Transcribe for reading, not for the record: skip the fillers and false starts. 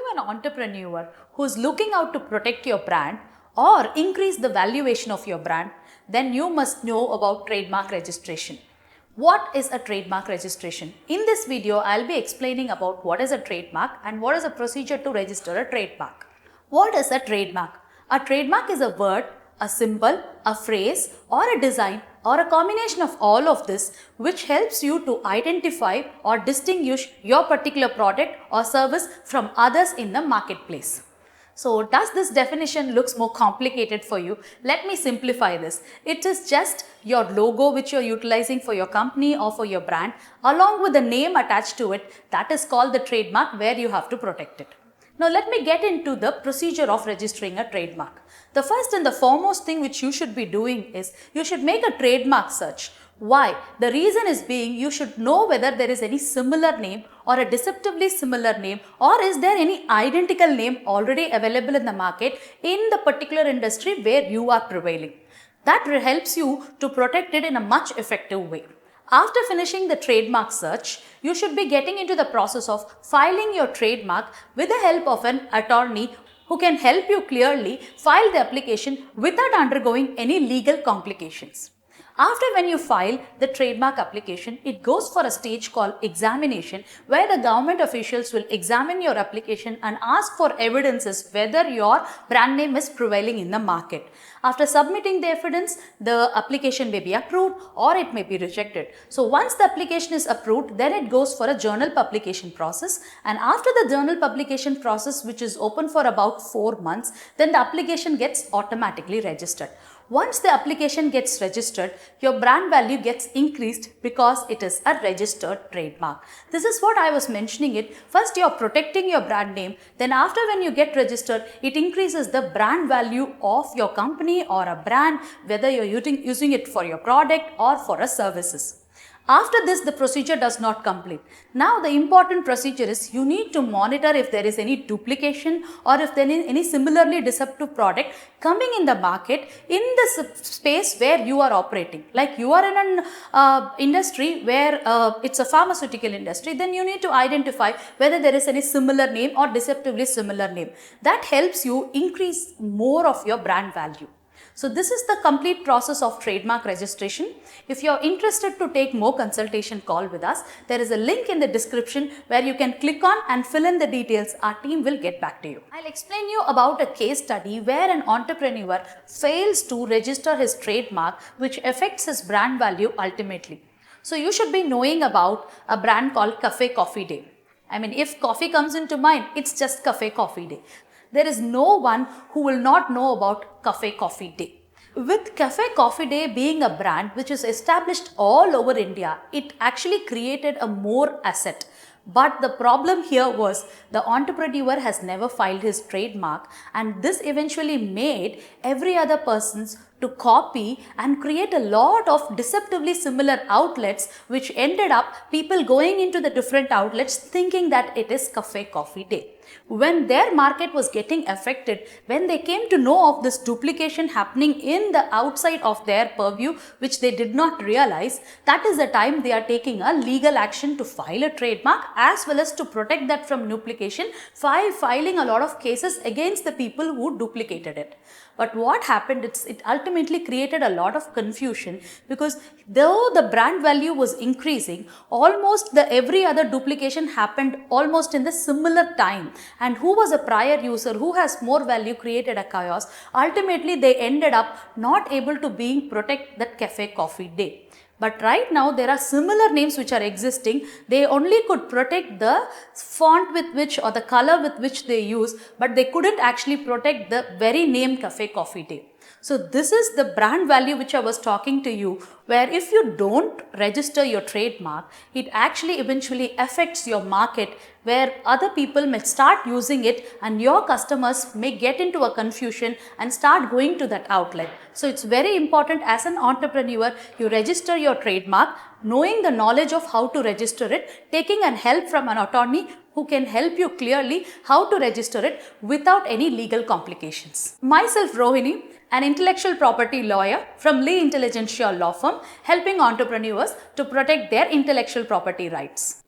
you an entrepreneur who's looking out to protect your brand or increase the valuation of your brand, then you must know about trademark registration. What is a trademark registration? In this video, I'll be explaining about what is a trademark and what is the procedure to register a trademark. What is a trademark? A trademark is a word, a symbol, a phrase, or a design, or a combination of all of this which helps you to identify or distinguish your particular product or service from others in the marketplace. So does this definition looks more complicated for you? Let me simplify this. It is just your logo which you're utilizing for your company or for your brand along with the name attached to it. That is called the trademark, where you have to protect it. Now let me get into the procedure of registering a trademark. The first and the foremost thing which you should be doing is you should make a trademark search. Why? The reason is being you should know whether there is any similar name or a deceptively similar name, or is there any identical name already available in the market in the particular industry where you are prevailing. That helps you to protect it in a much effective way. After finishing the trademark search, you should be getting into the process of filing your trademark with the help of an attorney who can help you clearly file the application without undergoing any legal complications. After when you file the trademark application, it goes for a stage called examination, where the government officials will examine your application and ask for evidences whether your brand name is prevailing in the market. After submitting the evidence, the application may be approved or it may be rejected. So once the application is approved, then it goes for a journal publication process, and after the journal publication process, which is open for about 4 months, then the application gets automatically registered. Once the application gets registered, your brand value gets increased because it is a registered trademark. This is what I was mentioning it. First, you're protecting your brand name. Then after when you get registered, it increases the brand value of your company or a brand, whether you're using it for your product or for a services. After this, the procedure does not complete. Now the important procedure is you need to monitor if there is any duplication or if there is any similarly deceptive product coming in the market in the space where you are operating. Like you are in an industry where it's a pharmaceutical industry, then you need to identify whether there is any similar name or deceptively similar name. That helps you increase more of your brand value. So this is the complete process of trademark registration. If you are interested to take more consultation call with us, there is a link in the description where you can click on and fill in the details. Our team will get back to you. I'll explain you about a case study where an entrepreneur fails to register his trademark, which affects his brand value ultimately. So you should be knowing about a brand called Cafe Coffee Day. I mean, if coffee comes into mind, it's just Cafe Coffee Day. There is no one who will not know about Cafe Coffee Day. With Cafe Coffee Day being a brand which is established all over India, it actually created a more asset. But the problem here was the entrepreneur has never filed his trademark, and this eventually made every other person's to copy and create a lot of deceptively similar outlets, which ended up people going into the different outlets thinking that it is Cafe Coffee Day. When their market was getting affected, when they came to know of this duplication happening in the outside of their purview, which they did not realize, that is the time they are taking a legal action to file a trademark as well as to protect that from duplication, filing a lot of cases against the people who duplicated it. But what happened, it ultimately created a lot of confusion, because though the brand value was increasing, almost every other duplication happened almost in the similar time. And who was a prior user, who has more value, created a chaos. Ultimately, they ended up not able to protect that Cafe Coffee Day. But right now, there are similar names which are existing. They only could protect the font with which or the color with which they use, but they couldn't actually protect the very name Cafe Coffee Day. So this is the brand value which I was talking to you, where if you don't register your trademark, it actually eventually affects your market, where other people may start using it and your customers may get into a confusion and start going to that outlet. So it's very important as an entrepreneur, you register your trademark, knowing the knowledge of how to register it, taking an help from an attorney who can help you clearly how to register it without any legal complications. Myself, Rohini, an intellectual property lawyer from Intelligensia law firm, helping entrepreneurs to protect their intellectual property rights.